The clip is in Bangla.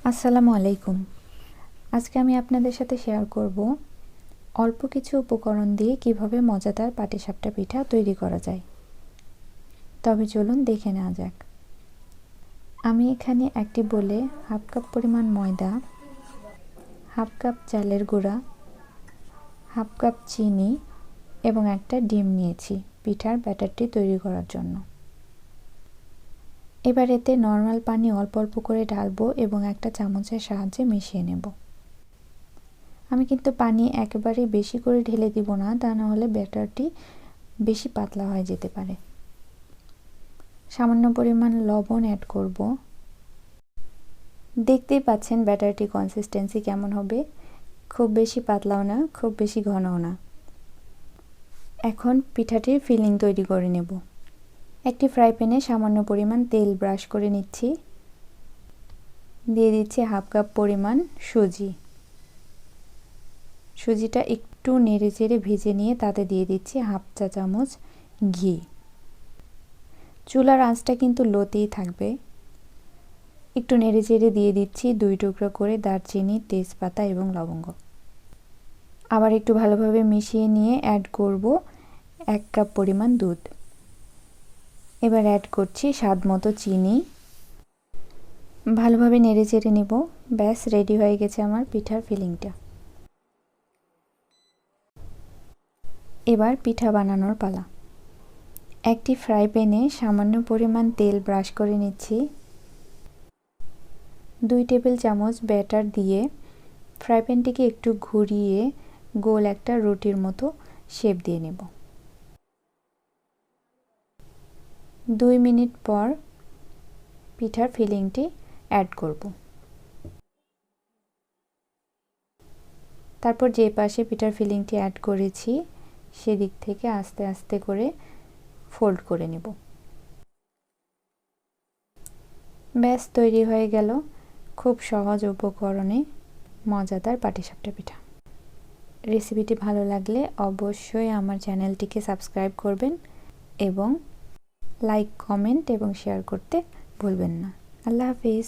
আসসালামু আলাইকুম। আজকে আমি আপনাদের সাথে শেয়ার করব অল্প কিছু উপকরণ দিয়ে কিভাবে মজাদার পাটিসাপটা পিঠা তৈরি করা যায়। তবে চলুন দেখে নেওয়া যাক। আমি এখানে একটি বোলে হাফ কাপ পরিমাণ ময়দা, হাফ কাপ চালের গুঁড়া, হাফ কাপ চিনি এবং একটা ডিম নিয়েছি পিঠার ব্যাটারটি তৈরি করার জন্য। এবার এতে নর্মাল পানি অল্প অল্প করে ঢালবো এবং একটা চামচের সাহায্যে মিশিয়ে নেব। আমি কিন্তু পানি একেবারে বেশি করে ঢেলে দিব না, তা না হলে ব্যাটারটি বেশি পাতলা হয়ে যেতে পারে। সামান্য পরিমাণ লবণ অ্যাড করব। দেখতেই পাচ্ছেন ব্যাটারটি কনসিস্টেন্সি কেমন হবে, খুব বেশি পাতলাও না, খুব বেশি ঘনও না। এখন পিঠাটির ফিলিং তৈরি করে নেব। একটি ফ্রাই প্যানে সামান্য পরিমাণ তেল ব্রাশ করে নিচ্ছি। দিয়ে দিচ্ছি হাফ কাপ পরিমাণ সুজি। সুজিটা একটু নেড়েচেড়ে ভেজে নিয়ে তাতে দিয়ে দিচ্ছি হাফ চা চামচ ঘি। চুলার আঁচটা কিন্তু লোতেই থাকবে। একটু নেড়েচেড়ে দিয়ে দিচ্ছি 2 টুকরো করে দারচিনি, তেজপাতা এবং লবঙ্গ। আবার একটু ভালোভাবে মিশিয়ে নিয়ে অ্যাড করব 1 কাপ পরিমাণ দুধ। এবার অ্যাড করছি স্বাদ মতো চিনি। ভালোভাবে নেড়েচেড়ে নেব। ব্যাস রেডি হয়ে গেছে আমার পিঠার ফিলিংটা। এবার পিঠা বানানোর পালা। একটি ফ্রাই প্যানে সামান্য পরিমাণ তেল ব্রাশ করে নিচ্ছি। 2 টেবিল চামচ ব্যাটার দিয়ে ফ্রাই প্যানটিকে একটু ঘুরিয়ে গোল একটা রুটির মতো শেপ দিয়ে নেব। 2 মিনিট পর পিঠার ফিলিংটি অ্যাড করব। তারপর যে পাশে পিঠার ফিলিংটি অ্যাড করেছি সেদিক থেকে আস্তে আস্তে করে ফোল্ড করে নেব। ব্যাস তৈরি হয়ে গেল খুব সহজ উপকরণে মজাদার পাটিসাপটা পিঠা। রেসিপিটি ভালো লাগলে অবশ্যই আমার চ্যানেলটিকে সাবস্ক্রাইব করবেন এবং লাইক, কমেন্ট এবং শেয়ার করতে ভুলবেন না। আল্লাহ হাফেজ।